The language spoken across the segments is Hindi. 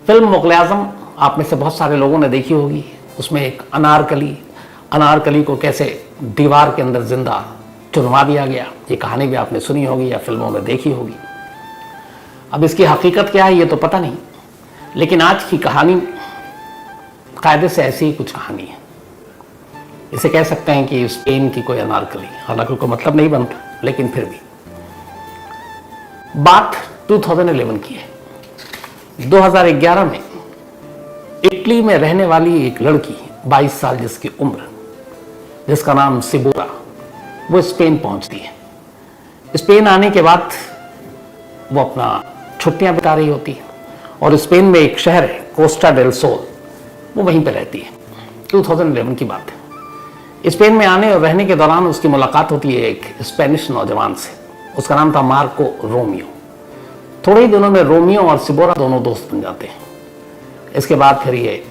फिल्म मुग़ल आज़म आप में से बहुत सारे लोगों ने देखी होगी। उसमें एक अनारकली को कैसे दीवार के अंदर जिंदा चुनवा दिया गया, ये कहानी भी आपने सुनी होगी या फिल्मों में देखी होगी। अब इसकी हकीकत क्या है ये तो पता नहीं, लेकिन आज की कहानी कायदे से ऐसी ही कुछ कहानी है। इसे कह सकते हैं कि स्पेन की कोई अनारकली, हालांकि कोई मतलब नहीं बनता, लेकिन फिर भी। बात 2011 की है। 2011 में इटली में रहने वाली एक लड़की 22 साल जिसकी उम्र, जिसका नाम सिबोरा, वो स्पेन पहुंचती है। स्पेन आने के बाद वो अपना छुट्टियां बिता रही होती है और स्पेन में एक शहर है कोस्टा डेल सोल, वो वहीं पे रहती है। 2011 की बात है। स्पेन में आने और रहने के दौरान उसकी मुलाकात होती है एक स्पेनिश नौजवान से। उसका नाम था मार्को रोमियो। थोड़े ही दिनों में रोमियो और सिबोरा दोनों दोस्त बन जाते हैं। इसके बाद फिर ये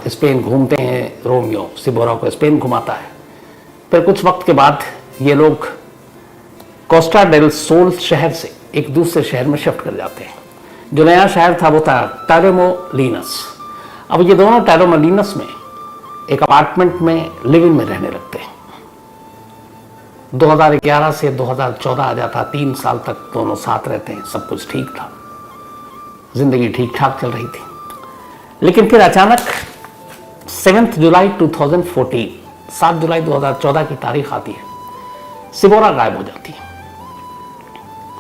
स्पेन घूमते हैं। रोमियो सिबोरा को स्पेन घुमाता है। फिर कुछ वक्त के बाद ये लोग कोस्टा डेल सोल शहर से एक दूसरे शहर में शिफ्ट कर जाते हैं। जो नया शहर था वो था टोरेमोलिनस। अब ये दोनों टोरेमोलिनस में एक अपार्टमेंट में लिविंग में रहने लगते हैं। 2011 से 2014 आ जाता, 3 साल तक दोनों साथ रहते हैं। सब कुछ ठीक था, जिंदगी ठीक ठाक चल रही थी। लेकिन फिर अचानक 7 जुलाई 2014, 7 जुलाई 2014 की तारीख आती है। सिबोरा गायब हो जाती है।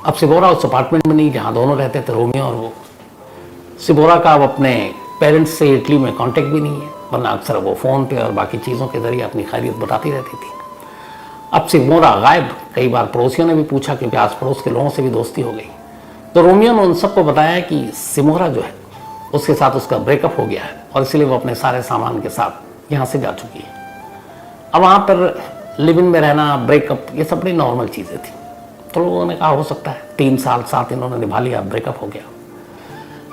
अब सिबोरा उस अपार्टमेंट में नहीं जहां दोनों रहते थे, रोमियो और वो। सिबोरा का अब अपने पेरेंट्स से इटली में कांटेक्ट भी नहीं है, वरना अक्सर वो फ़ोन पे और बाकी चीज़ों के जरिए अपनी खैरियत बताती रहती थी। अब सिबोरा गायब। कई बार पड़ोसियों ने भी पूछा, क्योंकि आस पड़ोस के लोगों से भी दोस्ती हो गई। तो रोमियो ने उन सबको बताया कि सिबोरा जो है उसके साथ उसका ब्रेकअप हो गया है और इसलिए वो अपने सारे सामान के साथ यहाँ से जा चुकी है। अब वहाँ पर लिव इन में रहना, ब्रेकअप, ये सब बड़ी नॉर्मल चीज़ें थी। तो लोगों ने कहा हो सकता है 3 साल साथ इन्होंने निभा लिया, ब्रेकअप हो गया।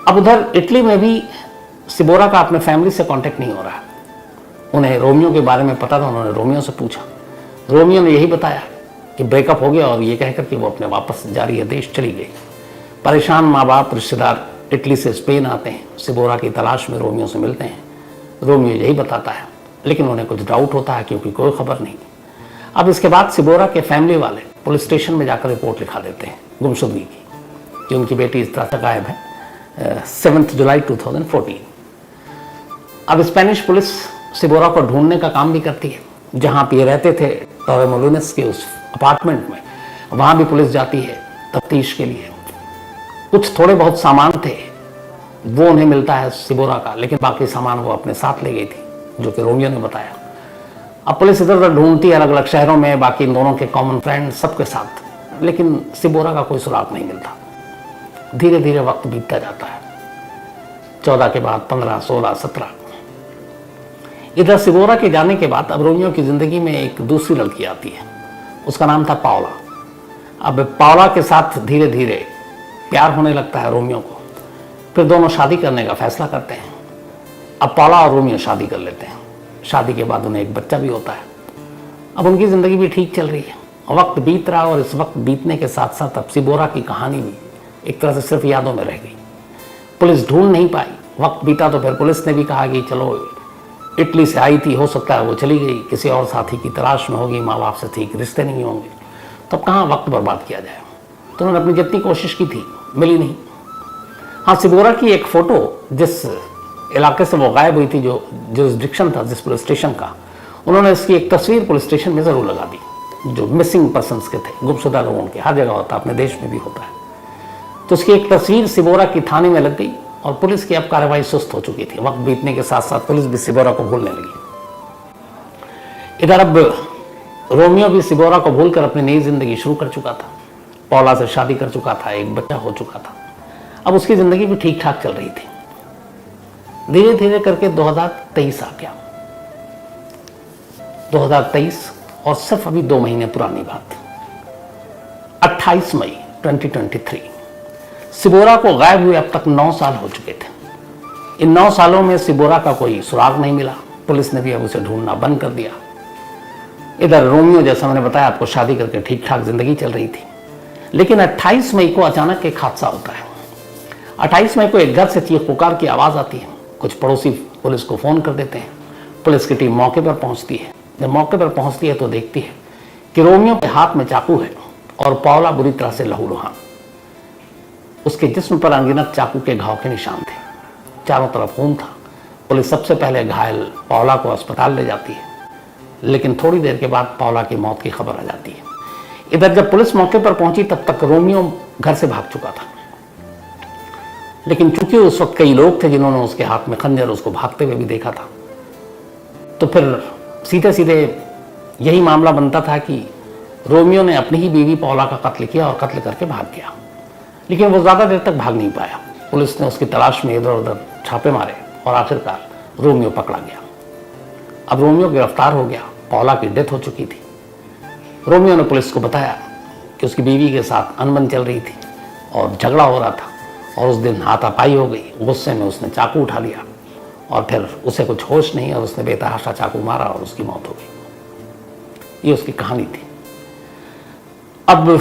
अब उधर इटली में भी सिबोरा का अपने फैमिली से कांटेक्ट नहीं हो रहा है। उन्हें रोमियो के बारे में पता था, उन्होंने रोमियो से पूछा। रोमियो ने यही बताया कि ब्रेकअप हो गया और ये कहकर कि वो अपने वापस जा रही है, देश चली गई। परेशान माँ बाप, रिश्तेदार इटली से स्पेन आते हैं, सिबोरा की तलाश में रोमियो से मिलते हैं। रोमियो यही बताता है, लेकिन उन्हें कुछ डाउट होता है क्योंकि कोई खबर नहीं। अब इसके बाद सिबोरा के फैमिली वाले पुलिस स्टेशन में जाकर रिपोर्ट लिखा देते हैं गुमशुदगी की, कि उनकी बेटी इस तरह से गायब है। 7 जुलाई 2014। अब स्पेनिश पुलिस सिबोरा को ढूंढने का काम भी करती है। जहाँ पे ये रहते थे टोरेमोलिनस के उस अपार्टमेंट में, वहाँ भी पुलिस जाती है तफ्तीश के लिए। कुछ थोड़े बहुत सामान थे वो उन्हें मिलता है सिबोरा का, लेकिन बाकी सामान वो अपने साथ ले गई थी, जो कि रोमियो ने बताया। अब पुलिस इधर उधर ढूंढती है अलग अलग शहरों में, बाकी इन दोनों के कॉमन फ्रेंड सबके साथ, लेकिन सिबोरा का कोई सुराग नहीं मिलता। धीरे धीरे वक्त बीतता जाता है। 14 के बाद 15, 16, 17। इधर सिबोरा के जाने के बाद अब रोमियो की जिंदगी में एक दूसरी लड़की आती है। उसका नाम था पाओला। अब पाओला के साथ धीरे धीरे प्यार होने लगता है रोमियो को। फिर दोनों शादी करने का फैसला करते हैं। अब पाओला और रोमियो शादी कर लेते हैं। शादी के बाद उन्हें एक बच्चा भी होता है। अब उनकी ज़िंदगी भी ठीक चल रही है। वक्त बीत रहा और इस वक्त बीतने के साथ साथ अब सिबोरा की कहानी भी एक तरह से सिर्फ यादों में रह गई। पुलिस ढूंढ नहीं पाई। वक्त बीता तो फिर पुलिस ने भी कहा कि चलो, इटली से आई थी, हो सकता है वो चली गई, किसी और साथी की तलाश में होगी, माँ बाप से ठीक रिश्ते नहीं होंगे, तो अब कहाँ वक्त बर्बाद किया जाए। तो उन्होंने अपनी जितनी कोशिश की थी, मिली नहीं। हाँ, सिबोरा की एक फ़ोटो जिस इलाके से वो गायब हुई थी, जो जुरिसडिक्शन था जिस पुलिस स्टेशन का, उन्होंने इसकी एक तस्वीर पुलिस स्टेशन में ज़रूर लगा दी, जो मिसिंग पर्सनस के थे, गुमशुदा लोगों के। हर जगह होता है, अपने देश में भी होता है। तो उसकी एक तस्वीर सिबोरा की थाने में लग गई और पुलिस की अब कार्रवाई सुस्त हो चुकी थी। वक्त बीतने के साथ साथ पुलिस भी सिबोरा को भूलने लगी। इधर अब रोमियो भी सिबोरा को भूलकर अपनी नई जिंदगी शुरू कर चुका था। पाओला से शादी कर चुका था, एक बच्चा हो चुका था। अब उसकी जिंदगी भी ठीक ठाक चल रही थी। धीरे धीरे करके 2023 आ गया। 2023 और सिर्फ अभी 2 महीने पुरानी बात, 28 मई 2023। सिबोरा को गायब हुए अब तक 9 साल हो चुके थे। इन 9 सालों में सिबोरा का कोई सुराग नहीं मिला। पुलिस ने भी अब उसे ढूंढना बंद कर दिया। इधर रोमियो, जैसा मैंने बताया आपको, शादी करके ठीक ठाक जिंदगी चल रही थी। लेकिन 28 मई को अचानक एक हादसा होता है। 28 मई को एक घर से चीख पुकार की आवाज़ आती है। कुछ पड़ोसी पुलिस को फ़ोन कर देते हैं। पुलिस की टीम मौके पर पहुंचती है। जब मौके पर पहुंचती है तो देखती है कि रोमियो के हाथ में चाकू है और पाओला बुरी तरह से लहूलुहान। उसके जिस्म पर अनगिनत चाकू के घाव के निशान थे। चारों तरफ खून था। पुलिस सबसे पहले घायल पाओला को अस्पताल ले जाती है, लेकिन थोड़ी देर के बाद पाओला की मौत की खबर आ जाती है। इधर जब पुलिस मौके पर पहुंची तब तक रोमियो घर से भाग चुका था, लेकिन चूंकि उस वक्त कई लोग थे जिन्होंने उसके हाथ में खंजर, उसको भागते हुए भी देखा था, तो फिर सीधे सीधे यही मामला बनता था कि रोमियो ने अपनी ही बीवी पाओला का कत्ल किया और कत्ल करके भाग गया। लेकिन वो ज़्यादा देर तक भाग नहीं पाया। पुलिस ने उसकी तलाश में इधर उधर छापे मारे और आखिरकार रोमियो पकड़ा गया। अब रोमियो गिरफ्तार हो गया। पाओला की डेथ हो चुकी थी। रोमियो ने पुलिस को बताया कि उसकी बीवी के साथ अनबन चल रही थी और झगड़ा हो रहा था, और उस दिन हाथापाई हो गई। गुस्से में उसने चाकू उठा लिया और फिर उसे कुछ होश नहीं और उसने बेतहाशा चाकू मारा और उसकी मौत हो गई। ये उसकी कहानी थी। अब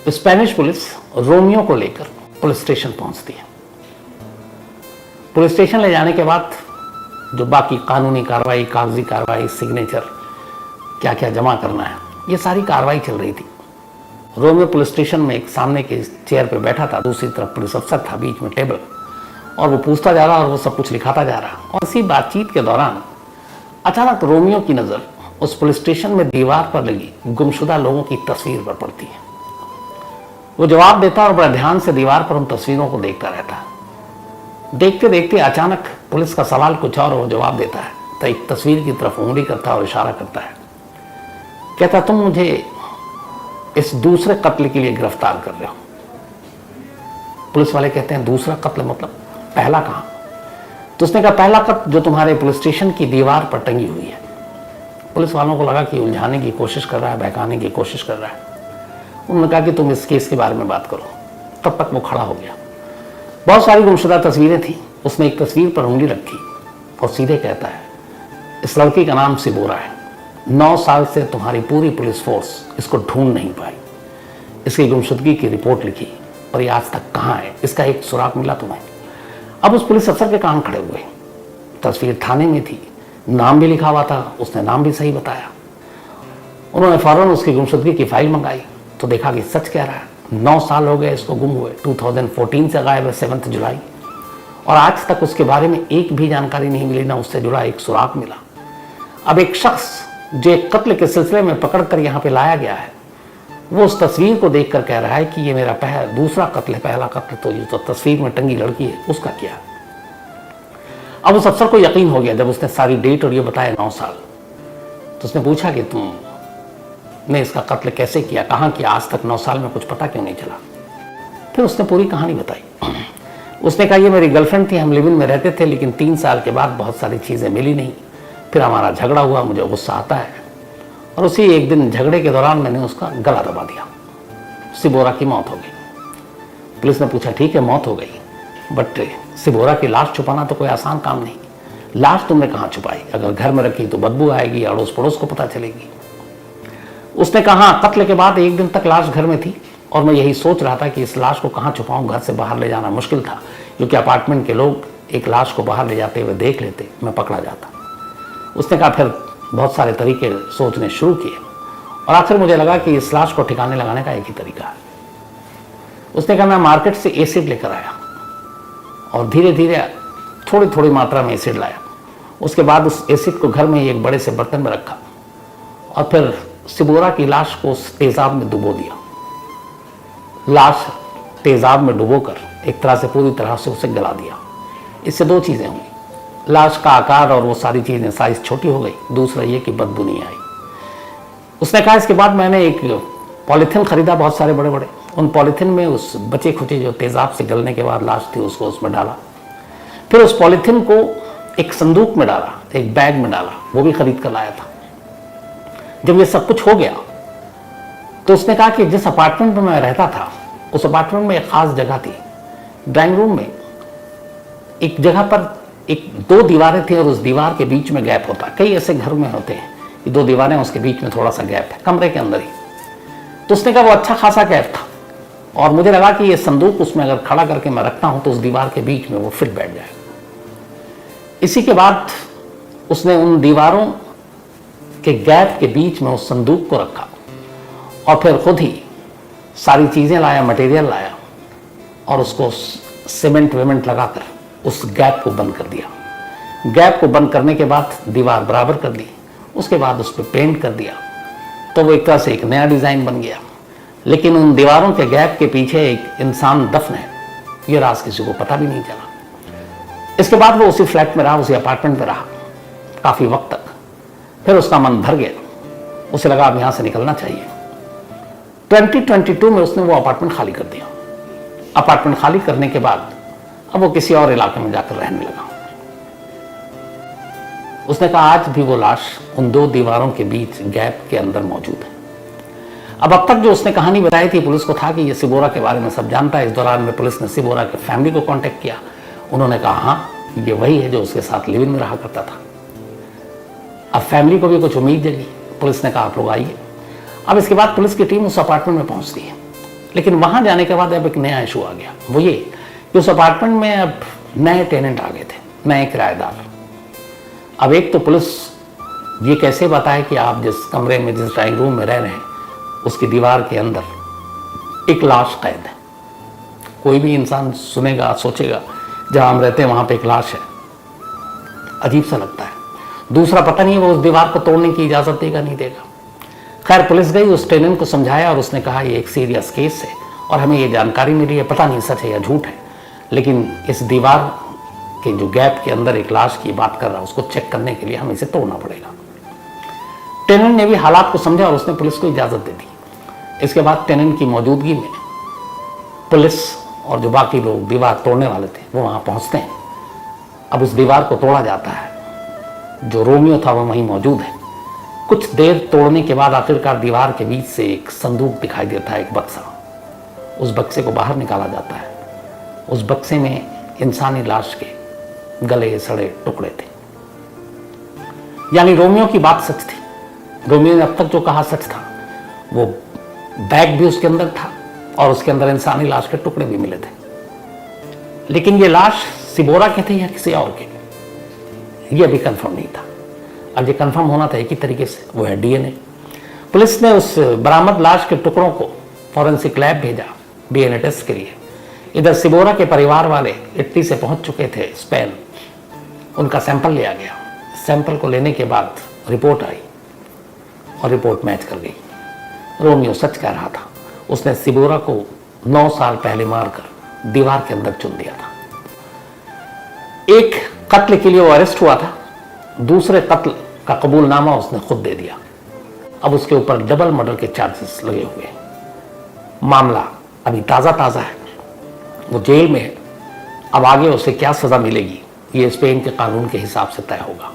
स्पेनिश पुलिस रोमियो को लेकर पुलिस स्टेशन पहुंचती है। पुलिस स्टेशन ले जाने के बाद जो बाकी कानूनी कार्रवाई, कागजी कार्रवाई, सिग्नेचर, क्या क्या जमा करना है, ये सारी कार्रवाई चल रही थी। रोमियो पुलिस स्टेशन में एक सामने के चेयर पे बैठा था, दूसरी तरफ पुलिस अफसर था, बीच में टेबल, और वो पूछता जा रहा और वो सब कुछ लिखाता जा रहा। और इसी बातचीत के दौरान अचानक रोमियो की नज़र उस पुलिस स्टेशन में दीवार पर लगी गुमशुदा लोगों की तस्वीर पर पड़ती है। वो जवाब देता और बड़ा ध्यान से दीवार पर उन तस्वीरों को देखता रहता है। देखते देखते अचानक पुलिस का सवाल कुछ और वो जवाब देता है तो एक तस्वीर की तरफ उंगली करता है और इशारा करता है। कहता, तुम मुझे इस दूसरे कत्ल के लिए गिरफ्तार कर रहे हो। पुलिस वाले कहते हैं, दूसरा कत्ल मतलब पहला कहाँ? तो उसने कहा, पहला कत्ल जो तुम्हारे पुलिस स्टेशन की दीवार पर टंगी हुई है। पुलिस वालों को लगा कि उलझाने की कोशिश कर रहा है, बहकाने की कोशिश कर रहा है। उन्होंने कहा कि तुम इस केस के बारे में बात करो। तब तक वो खड़ा हो गया। बहुत सारी गुमशुदा तस्वीरें थी। उसने एक तस्वीर पर उंगली रखी और सीधे कहता है, इस लड़की का नाम सिबोरा है। 9 साल से तुम्हारी पूरी पुलिस फोर्स इसको ढूंढ नहीं पाई। इसकी गुमशुदगी की रिपोर्ट लिखी और ये आज तक कहाँ है, इसका एक सुराग मिला तुम्हें? अब उस पुलिस अफसर के कान खड़े हुए। तस्वीर थाने में थी, नाम भी लिखा हुआ था, उसने नाम भी सही बताया। उन्होंने फौरन उसकी गुमशुदगी की फाइल मंगाई तो देखा कि सच कह रहा है। 9 साल हो गए इसको गुम हुए। 2014 से गायब है, 7 जुलाई, और आज तक उसके बारे में एक भी जानकारी नहीं मिली, ना उससे जुड़ा एक सुराग मिला। अब एक शख्स जो एक कत्ल के सिलसिले में पकड़ कर यहाँ पे लाया गया है, वो उस तस्वीर को देखकर कह रहा है कि ये मेरा दूसरा कत्ल है, पहला कत्ल तो ये तो तस्वीर में टंगी लड़की है, उसका क्या? अब उस अफसर को यकीन हो गया जब उसने सारी डेट और ये बताया 9 साल। तो उसने पूछा कि तुमने इसका कत्ल कैसे किया, कहाँ किया, आज तक 9 साल में कुछ पता क्यों नहीं चला? फिर उसने पूरी कहानी बताई। उसने कहा, ये मेरी गर्लफ्रेंड थी, हम लिव इन में रहते थे, लेकिन 3 साल के बाद बहुत सारी चीज़ें मिली नहीं। फिर हमारा झगड़ा हुआ, मुझे गुस्सा आता है और उसी एक दिन झगड़े के दौरान मैंने उसका गला दबा दिया। सिबोरा की मौत हो गई। पुलिस ने पूछा, ठीक है मौत हो गई, बट सिबोरा की लाश छुपाना तो कोई आसान काम नहीं। लाश तुमने कहाँ छुपाई? अगर घर में रखी तो बदबू आएगी, अड़ोस पड़ोस को पता चलेगी। उसने कहा, कत्ल के बाद 1 दिन तक लाश घर में थी और मैं यही सोच रहा था कि इस लाश को कहाँ छुपाऊं। घर से बाहर ले जाना मुश्किल था क्योंकि अपार्टमेंट के लोग एक लाश को बाहर ले जाते हुए देख लेते, मैं पकड़ा जाता। उसने कहा, फिर बहुत सारे तरीके सोचने शुरू किए और आखिर मुझे लगा कि इस लाश को ठिकाने लगाने का एक ही तरीका है। उसने कहा, मैं मार्केट से एसिड लेकर आया और धीरे धीरे थोड़ी थोड़ी मात्रा में एसिड लाया। उसके बाद उस एसिड को घर में एक बड़े से बर्तन में रखा और फिर सिबोरा की लाश को उस तेजाब में डुबो दिया। लाश तेजाब में डुबोकर एक तरह से पूरी तरह से उसे गला दिया। इससे 2 चीज़ें हुई, लाश का आकार और वो सारी चीज़ें साइज छोटी हो गई, दूसरा ये कि बदबू नहीं आई। उसने कहा, इसके बाद मैंने एक पॉलीथिन खरीदा, बहुत सारे बड़े बड़े। उन पॉलीथिन में उस बचे खुचे जो तेजाब से गलने के बाद लाश थी उसको उसमें डाला। फिर उस पॉलीथिन को एक संदूक में डाला, एक बैग में डाला, वो भी खरीद कर लाया था। जब ये सब कुछ हो गया तो उसने कहा कि जिस अपार्टमेंट में मैं रहता था उस अपार्टमेंट में एक खास जगह थी। ड्राइंग रूम में एक जगह पर 2 दीवारें थी और उस दीवार के बीच में गैप होता। कई ऐसे घर में होते हैं कि 2 दीवारें, उसके बीच में थोड़ा सा गैप है, कमरे के अंदर ही। तो उसने कहा वो अच्छा खासा गैप था और मुझे लगा कि ये संदूक उसमें अगर खड़ा करके मैं रखता हूं तो उस दीवार के बीच में वो फिट बैठ जाएगा। इसी के बाद उसने उन दीवारों के गैप के बीच में उस संदूक को रखा और फिर खुद ही सारी चीज़ें लाया, मटेरियल लाया और उसको सीमेंट वेमेंट लगाकर उस गैप को बंद कर दिया। गैप को बंद करने के बाद दीवार बराबर कर दी, उसके बाद उस पर पेंट कर दिया, तो वो एक तरह से एक नया डिज़ाइन बन गया। लेकिन उन दीवारों के गैप के पीछे एक इंसान दफन है, ये राज किसी को पता भी नहीं चला। इसके बाद वो उसी फ्लैट में रहा, उसी अपार्टमेंट में रहा काफ़ी वक्त तक। फिर उसका मन भर गया, उसे लगा अब यहाँ से निकलना चाहिए। 2022 में उसने वो अपार्टमेंट खाली कर दिया। अपार्टमेंट खाली करने के बाद अब वो किसी और इलाके में जाकर रहने लगा। उसने कहा आज भी वो लाश उन दो दीवारों के बीच गैप के अंदर मौजूद है। अब तक जो उसने कहानी बताई थी, पुलिस को था कि ये सिबोरा के बारे में सब जानता है। इस दौरान में पुलिस ने सिबोरा के फैमिली को कांटेक्ट किया। उन्होंने कहा हाँ ये वही है जो उसके साथ लिव इन में रहा करता था। अब फैमिली को भी कुछ उम्मीद जगी। पुलिस ने कहा आप लोग आइए। अब इसके बाद पुलिस की टीम उस अपार्टमेंट में पहुंचती है, लेकिन वहां जाने के बाद अब एक नया इशू आ गया। वो ये कि उस अपार्टमेंट में अब नए टेनेंट आ गए थे, नए किराएदार। अब एक तो पुलिस ये कैसे बताए कि आप जिस कमरे में, जिस ड्राइंग रूम में रह रहे हैं, उसकी दीवार के अंदर एक लाश कैद है। कोई भी इंसान सुनेगा, सोचेगा जहां हम रहते हैं वहां पे एक लाश है, अजीब सा लगता है। दूसरा, पता नहीं वो उस दीवार को तोड़ने की इजाजत देगा नहीं देगा। खैर पुलिस गई, उस टेनेंट को समझाया और उसने कहा ये एक सीरियस केस है और हमें ये जानकारी मिली है, पता नहीं सच है या झूठ है, लेकिन इस दीवार के जो गैप के अंदर एक लाश की बात कर रहा है, उसको चेक करने के लिए हमें इसे तोड़ना पड़ेगा। टेनेंट ने भी हालात को समझा और उसने पुलिस को इजाजत दे दी। इसके बाद टेनेंट की मौजूदगी में पुलिस और जो बाकी लोग दीवार तोड़ने वाले थे वो वहां पहुंचते हैं। अब उस दीवार को तोड़ा जाता है। जो रोमियो था वो वहीं मौजूद है। कुछ देर तोड़ने के बाद आखिरकार दीवार के बीच से एक संदूक दिखाई देता है, एक बक्सा। उस बक्से को बाहर निकाला जाता है। उस बक्से में इंसानी लाश के गले सड़े टुकड़े थे। यानी रोमियो की बात सच थी। रोमियो ने अब तक जो कहा सच था। वो बैग भी उसके अंदर था और उसके अंदर इंसानी लाश के टुकड़े भी मिले थे। लेकिन ये लाश सिबोरा के थे या किसी और के, ये अभी कंफर्म नहीं था। अब ये कंफर्म होना था एक ही तरीके से, वो है डीएनए। पुलिस ने उस बरामद लाश के टुकड़ों को फॉरेंसिक लैब भेजा डीएनए टेस्ट के लिए। इधर सिबोरा के परिवार वाले इटली से पहुंच चुके थे, स्पेन। उनका सैंपल लिया गया। सैंपल को लेने के बाद रिपोर्ट आई और रिपोर्ट मैच कर गई। रोमियो सच कह रहा था। उसने सिबोरा को 9 साल पहले मारकर दीवार के अंदर चुन दिया था। एक कत्ल के लिए वो अरेस्ट हुआ था, दूसरे कत्ल का कबूलनामा उसने खुद दे दिया। अब उसके ऊपर डबल मर्डर के चार्जेस लगे हुए हैं। मामला अभी ताज़ा है, वो जेल में है। अब आगे उसे क्या सज़ा मिलेगी ये स्पेन के कानून के हिसाब से तय होगा।